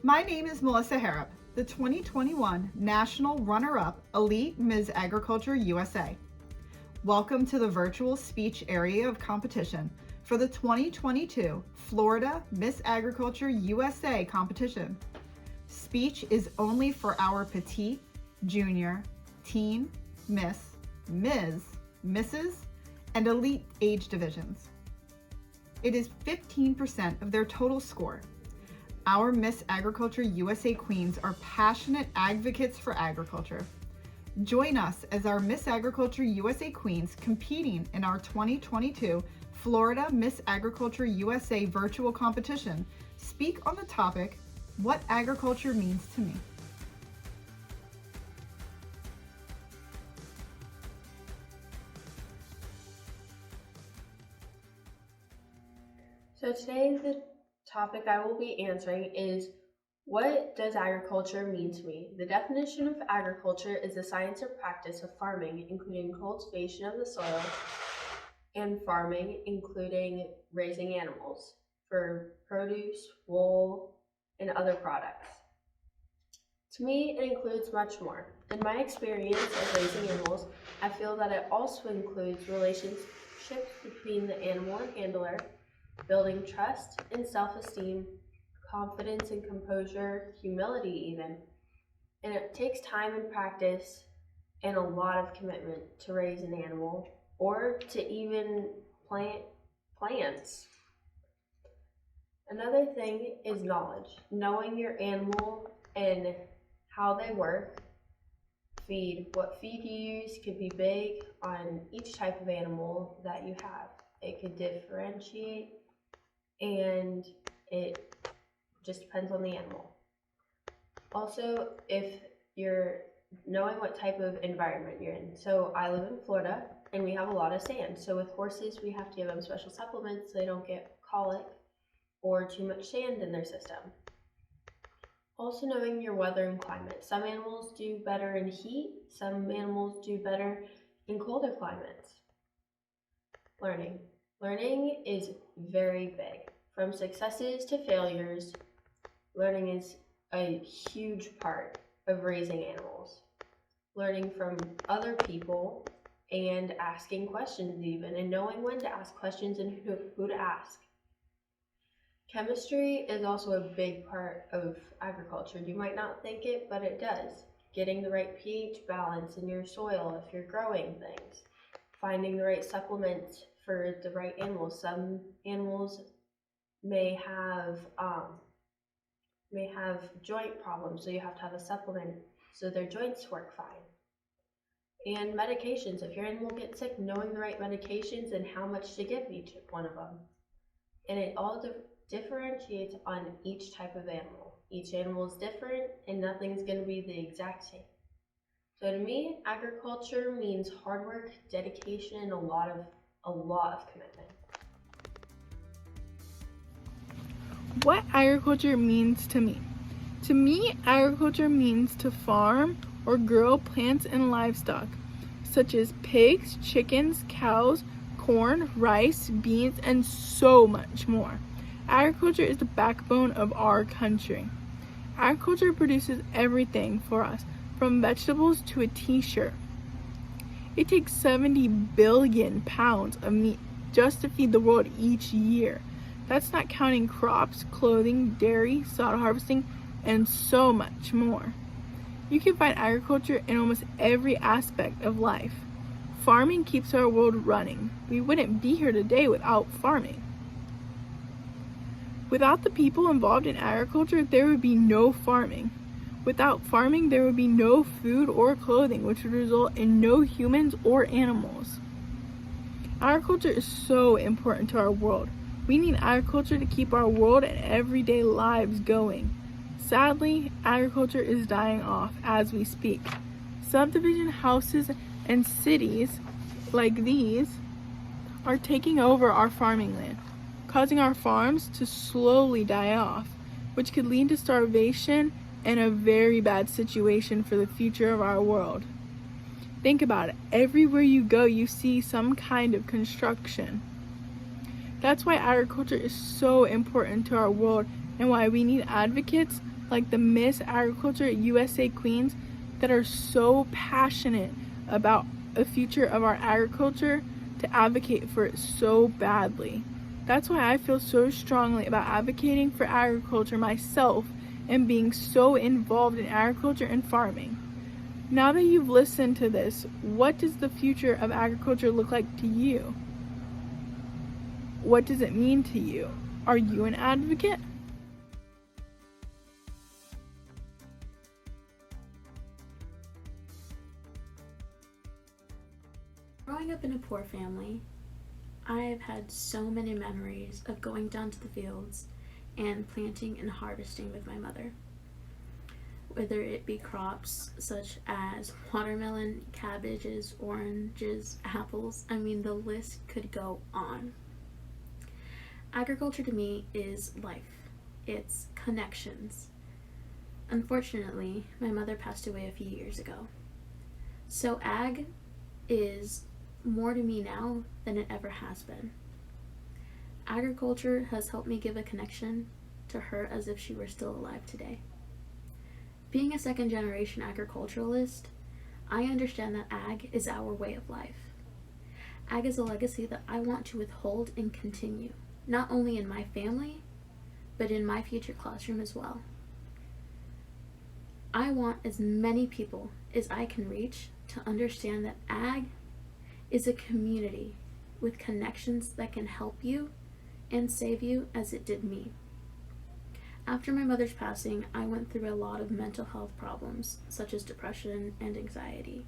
My name is Melissa Harrop, the 2021 National Runner-Up Elite Ms. Agriculture USA. Welcome to the virtual speech area of competition for the 2022 Florida Miss Agriculture USA competition. Speech is only for our Petite, Junior, Teen, Miss, Ms., Mrs., and Elite age divisions. It is 15% of their total score. Our Miss Agriculture USA queens are passionate advocates for agriculture. Join us as our Miss Agriculture USA queens competing in our 2022 Florida Miss Agriculture USA virtual competition speak on the topic, What Agriculture Means to Me. So today the topic I will be answering is, what does agriculture mean to me? The definition of agriculture is the science or practice of farming, including cultivation of the soil, and farming, including raising animals for produce, wool, and other products. To me, it includes much more. In my experience of raising animals, I feel that it also includes relationships between the animal and handler, building trust and self-esteem, confidence and composure, humility even. And it takes time and practice and a lot of commitment to raise an animal or to even plant plants. Another thing is knowledge. Knowing your animal and how they work. What feed you use could be big on each type of animal that you have. It could differentiate, and it just depends on the animal. Also, if you're knowing what type of environment you're in. So I live in Florida and we have a lot of sand. So with horses, we have to give them special supplements so they don't get colic or too much sand in their system. Also knowing your weather and climate. Some animals do better in heat, some animals do better in colder climates. Learning. Learning is very big. From successes to failures, learning is a huge part of raising animals. Learning from other people and asking questions even, and knowing when to ask questions and who to ask. Chemistry is also a big part of agriculture. You might not think it, but it does. Getting the right pH balance in your soil if you're growing things. Finding the right supplements for the right animals. Some animals may have joint problems, so you have to have a supplement so their joints work fine. And medications. If your animal gets sick, knowing the right medications and how much to give each one of them. And it all differentiates on each type of animal. Each animal is different and nothing's going to be the exact same. So to me, agriculture means hard work, dedication, and a lot of commitment. What agriculture means to me. To me, agriculture means to farm or grow plants and livestock, such as pigs, chickens, cows, corn, rice, beans, and so much more. Agriculture is the backbone of our country. Agriculture produces everything for us, from vegetables to a t-shirt. It takes 70 billion pounds of meat just to feed the world each year. That's not counting crops, clothing, dairy, sod harvesting, and so much more. You can find agriculture in almost every aspect of life. Farming keeps our world running. We wouldn't be here today without farming. Without the people involved in agriculture, there would be no farming. Without farming, there would be no food or clothing, which would result in no humans or animals. Agriculture is so important to our world. We need agriculture to keep our world and everyday lives going. Sadly, agriculture is dying off as we speak. Subdivision houses and cities like these are taking over our farming land, causing our farms to slowly die off, which could lead to starvation and a very bad situation for the future of our world. Think about it. Everywhere you go, you see some kind of construction. That's why agriculture is so important to our world and why we need advocates like the Miss Agriculture USA queens that are so passionate about the future of our agriculture to advocate for it so badly. That's why I feel so strongly about advocating for agriculture myself and being so involved in agriculture and farming. Now that you've listened to this, what does the future of agriculture look like to you? What does it mean to you? Are you an advocate? Growing up in a poor family, I've had so many memories of going down to the fields and planting and harvesting with my mother. Whether it be crops such as watermelon, cabbages, oranges, apples, I mean the list could go on. Agriculture to me is life. It's connections. Unfortunately, my mother passed away a few years ago. So ag is more to me now than it ever has been. Agriculture has helped me give a connection to her as if she were still alive today. Being a second-generation agriculturalist, I understand that ag is our way of life. Ag is a legacy that I want to withhold and continue, not only in my family, but in my future classroom as well. I want as many people as I can reach to understand that ag is a community with connections that can help you and save you as it did me. After my mother's passing, I went through a lot of mental health problems, such as depression and anxiety.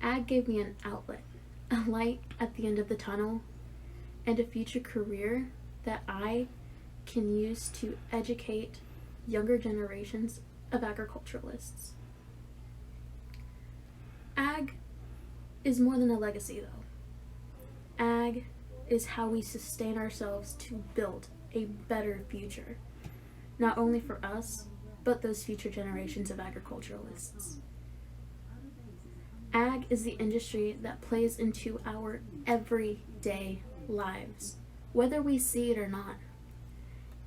Ag gave me an outlet, a light at the end of the tunnel, and a future career that I can use to educate younger generations of agriculturalists. Ag is more than a legacy, though. Ag is how we sustain ourselves to build a better future, not only for us, but those future generations of agriculturalists. Ag is the industry that plays into our everyday lives, whether we see it or not.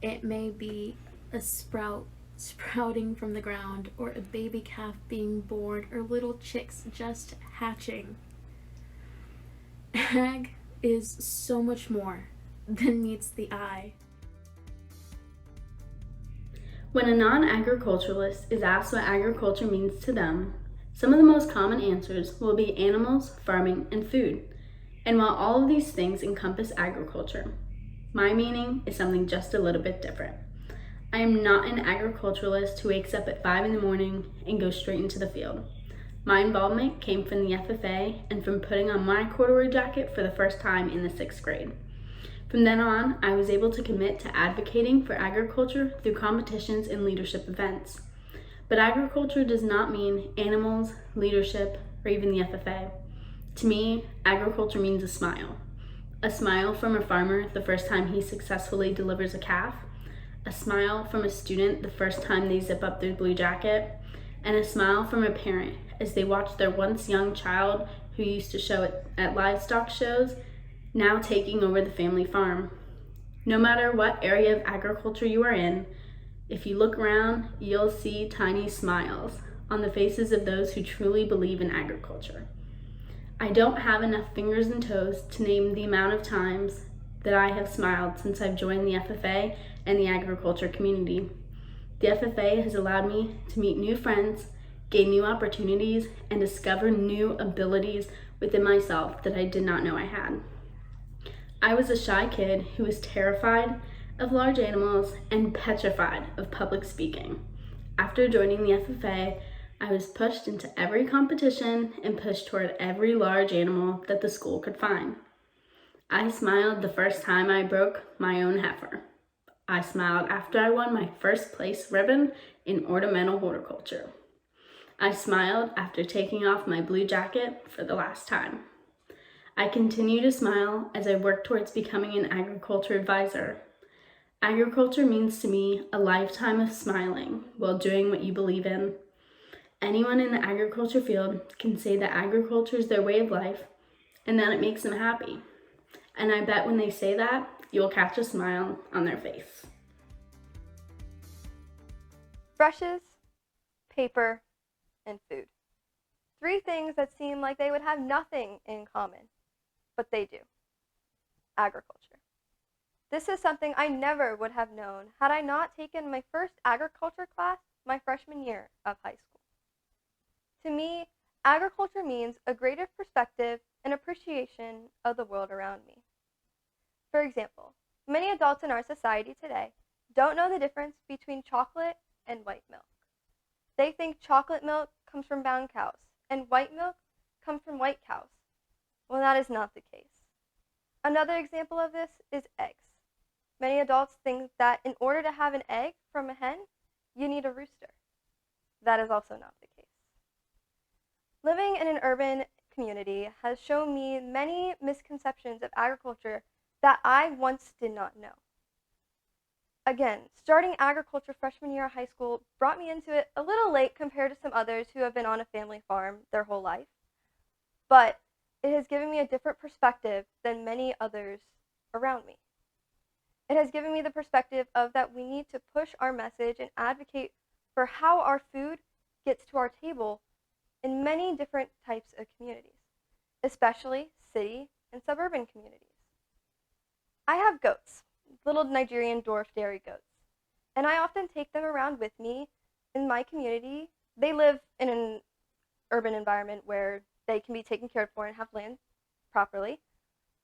It may be a sprout sprouting from the ground, or a baby calf being born, or little chicks just hatching. Ag is so much more than meets the eye. When a non-agriculturalist is asked what agriculture means to them, some of the most common answers will be animals, farming, and food. And while all of these things encompass agriculture, my meaning is something just a little bit different. I am not an agriculturalist who wakes up at 5 in the morning and goes straight into the field. My involvement came from the FFA and from putting on my corduroy jacket for the first time in the 6th grade. From then on, I was able to commit to advocating for agriculture through competitions and leadership events. But agriculture does not mean animals, leadership, or even the FFA. To me, agriculture means a smile. A smile from a farmer the first time he successfully delivers a calf, a smile from a student the first time they zip up their blue jacket, and a smile from a parent as they watch their once young child who used to show at livestock shows now taking over the family farm. No matter what area of agriculture you are in, if you look around, you'll see tiny smiles on the faces of those who truly believe in agriculture. I don't have enough fingers and toes to name the amount of times that I have smiled since I've joined the FFA and the agriculture community. The FFA has allowed me to meet new friends, gain new opportunities, and discover new abilities within myself that I did not know I had. I was a shy kid who was terrified of large animals and petrified of public speaking. After joining the FFA, I was pushed into every competition and pushed toward every large animal that the school could find. I smiled the first time I broke my own heifer. I smiled after I won my first place ribbon in ornamental horticulture. I smiled after taking off my blue jacket for the last time. I continue to smile as I work towards becoming an agriculture advisor. Agriculture means to me a lifetime of smiling while doing what you believe in. Anyone in the agriculture field can say that agriculture is their way of life and that it makes them happy. And I bet when they say that, you'll catch a smile on their face. Brushes, paper, and food. 3 things that seem like they would have nothing in common, but they do. Agriculture. This is something I never would have known had I not taken my first agriculture class my freshman year of high school. To me, agriculture means a greater perspective and appreciation of the world around me. For example, many adults in our society today don't know the difference between chocolate and white milk. They think chocolate milk comes from brown cows and white milk comes from white cows. Well, that is not the case. Another example of this is eggs. Many adults think that in order to have an egg from a hen, you need a rooster. That is also not the case. Living in an urban community has shown me many misconceptions of agriculture that I once did not know. Again, starting agriculture freshman year of high school brought me into it a little late compared to some others who have been on a family farm their whole life, but it has given me a different perspective than many others around me. It has given me the perspective of that we need to push our message and advocate for how our food gets to our table in many different types of communities, especially city and suburban communities. I have goats, little Nigerian dwarf dairy goats, and I often take them around with me in my community. They live in an urban environment where they can be taken care of and have land properly,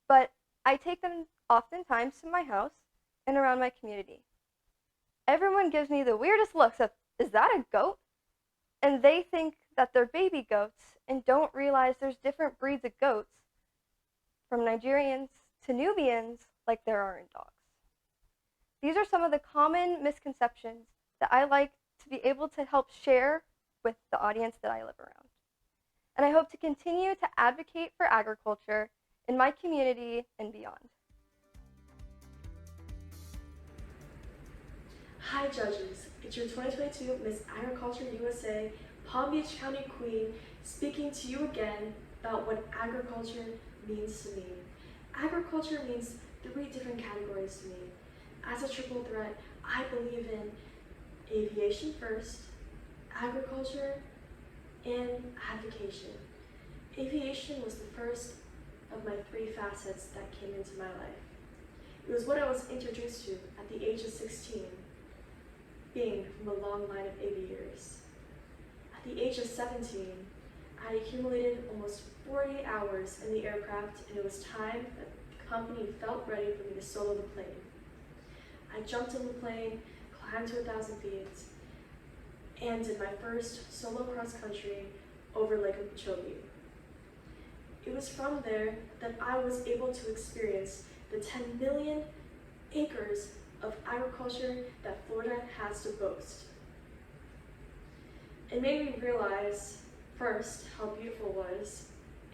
but I take them oftentimes to my house and around my community. Everyone gives me the weirdest looks of, is that a goat? And they think that they're baby goats and don't realize there's different breeds of goats, from Nigerians to Nubians, like there are in dogs. These are some of the common misconceptions that I like to be able to help share with the audience that I live around. And I hope to continue to advocate for agriculture in my community and beyond. Hi judges, it's your 2022 Miss Agriculture USA Palm Beach County Queen speaking to you again about what agriculture means to me. Agriculture means 3 different categories to me. As a triple threat, I believe in aviation first, agriculture, and advocation. Aviation was the first of my 3 facets that came into my life. It was what I was introduced to at the age of 16, being from a long line of aviators. At the age of 17, I accumulated almost 40 hours in the aircraft, and it was time that the company felt ready for me to solo the plane. I jumped in the plane, climbed to 1,000 feet, and did my first solo cross-country over Lake Okeechobee. It was from there that I was able to experience the 10 million acres of agriculture that Florida has to boast. It made me realize, first, how beautiful it was,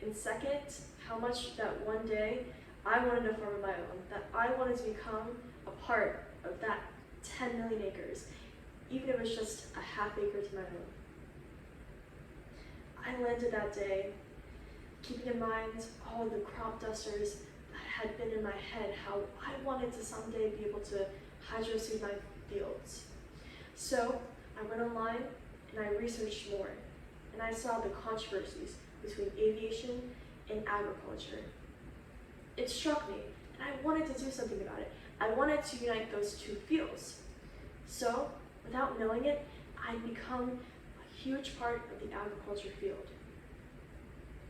and second, how much that one day I wanted a farm of my own, that I wanted to become a part of that 10 million acres, even if it was just a half acre to my own. I landed that day, keeping in mind all the crop dusters that had been in my head, how I wanted to someday be able to hydro-seed my fields. So I went online and I researched more, and I saw the controversies between aviation and agriculture. It struck me, and I wanted to do something about it. I wanted to unite those 2 fields. So, without knowing it, I'd become a huge part of the agriculture field.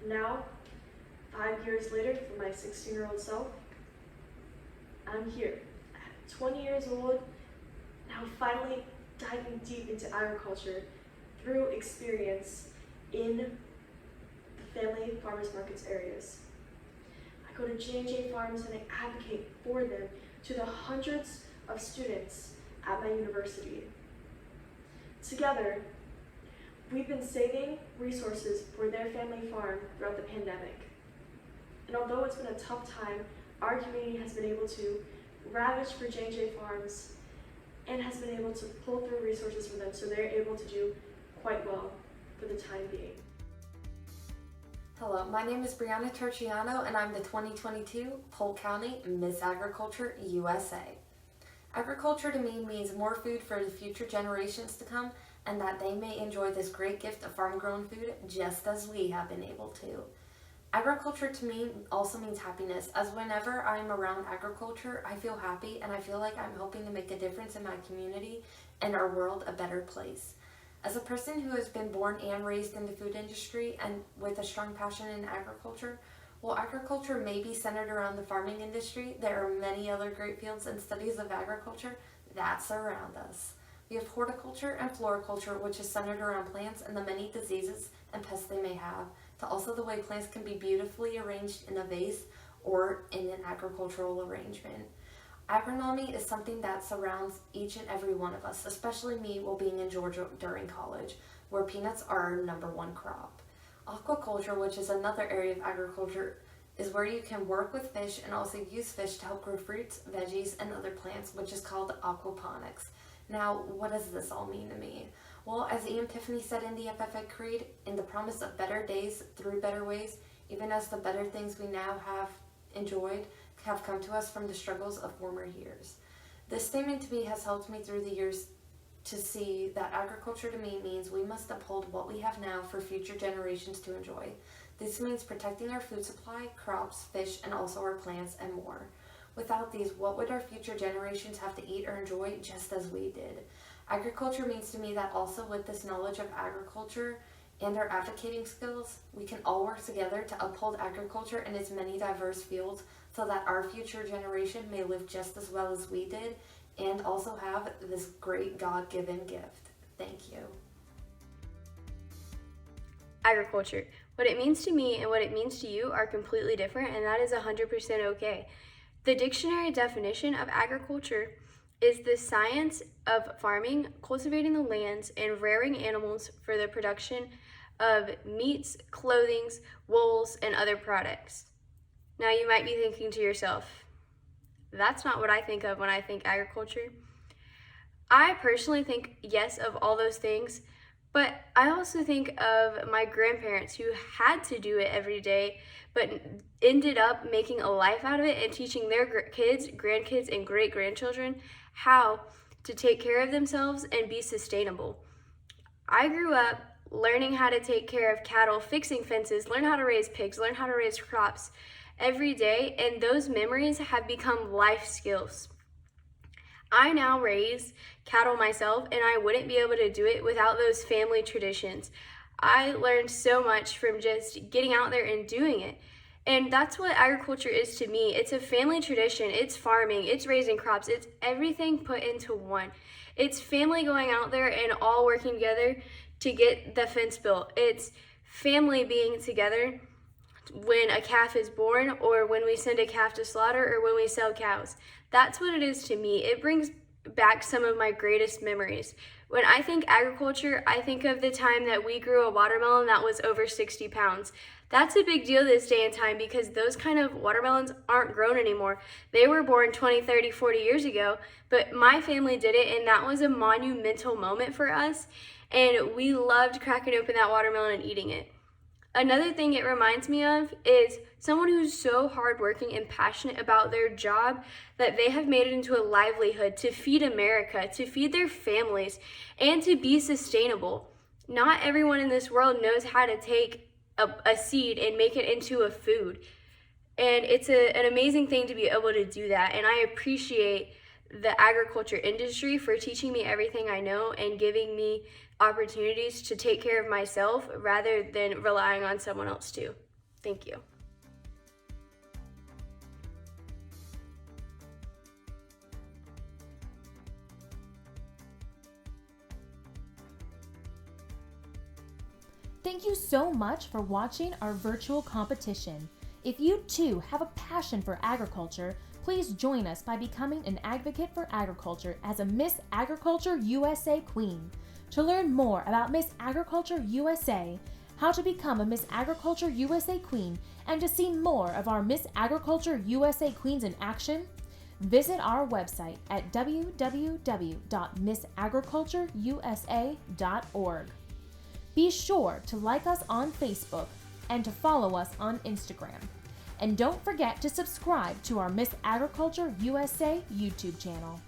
Now, 5 years later, for my 16-year-old self, I'm here, at 20 years old, now finally diving deep into agriculture through experience in the family farmers markets areas. I go to J&J Farms and I advocate for them to the hundreds of students at my university. Together, we've been saving resources for their family farm throughout the pandemic. And although it's been a tough time, our community has been able to ravage for J&J Farms and has been able to pull through resources for them so they're able to do quite well for the time being. Hello, my name is Brianna Turciano and I'm the 2022 Polk County Miss Agriculture USA. Agriculture to me means more food for the future generations to come, and that they may enjoy this great gift of farm-grown food just as we have been able to. Agriculture to me also means happiness, as whenever I'm around agriculture, I feel happy and I feel like I'm helping to make a difference in my community and our world a better place. As a person who has been born and raised in the food industry and with a strong passion in agriculture, while agriculture may be centered around the farming industry, there are many other great fields and studies of agriculture that surround us. We have horticulture and floriculture, which is centered around plants and the many diseases and pests they may have, to also the way plants can be beautifully arranged in a vase or in an agricultural arrangement. Agronomy is something that surrounds each and every one of us, especially me while being in Georgia during college, where peanuts are our #1 crop. Aquaculture, which is another area of agriculture, is where you can work with fish and also use fish to help grow fruits, veggies, and other plants, which is called aquaponics. Now, what does this all mean to me? Well, as Ian Tiffany said in the FFA Creed, in the promise of better days through better ways, even as the better things we now have enjoyed have come to us from the struggles of former years. This statement to me has helped me through the years to see that agriculture to me means we must uphold what we have now for future generations to enjoy. This means protecting our food supply, crops, fish, and also our plants and more. Without these, what would our future generations have to eat or enjoy just as we did? Agriculture means to me that also with this knowledge of agriculture and our advocating skills, we can all work together to uphold agriculture in its many diverse fields so that our future generation may live just as well as we did and also have this great God-given gift. Thank you. Agriculture. What it means to me and what it means to you are completely different, and that is 100% okay. The dictionary definition of agriculture is the science of farming, cultivating the lands, and rearing animals for the production of meats, clothing, wools, and other products. Now you might be thinking to yourself, that's not what I think of when I think agriculture. I personally think yes of all those things, but I also think of my grandparents who had to do it every day, but ended up making a life out of it and teaching their kids, grandkids, and great-grandchildren how to take care of themselves and be sustainable. I grew up learning how to take care of cattle, fixing fences, learn how to raise pigs, learn how to raise crops every day, and those memories have become life skills. I now raise cattle myself, and I wouldn't be able to do it without those family traditions. I learned so much from just getting out there and doing it. And that's what agriculture is to me. It's a family tradition, it's farming, it's raising crops, it's everything put into one. It's family going out there and all working together to get the fence built. It's family being together when a calf is born, or when we send a calf to slaughter, or when we sell cows. That's what it is to me. It brings back some of my greatest memories. When I think agriculture, I think of the time that we grew a watermelon that was over 60 pounds. That's a big deal this day and time because those kind of watermelons aren't grown anymore. They were born 20, 30, 40 years ago, but my family did it, and that was a monumental moment for us, and we loved cracking open that watermelon and eating it. Another thing it reminds me of is someone who's so hardworking and passionate about their job that they have made it into a livelihood to feed America, to feed their families, and to be sustainable. Not everyone in this world knows how to take a seed and make it into a food. And it's an amazing thing to be able to do that. And I appreciate the agriculture industry for teaching me everything I know and giving me opportunities to take care of myself rather than relying on someone else to. Thank you. Thank you so much for watching our virtual competition. If you too have a passion for agriculture, please join us by becoming an advocate for agriculture as a Miss Agriculture USA Queen. To learn more about Miss Agriculture USA, how to become a Miss Agriculture USA Queen, and to see more of our Miss Agriculture USA Queens in action, visit our website at www.missagricultureusa.org. Be sure to like us on Facebook and to follow us on Instagram. And don't forget to subscribe to our Miss Agriculture USA YouTube channel.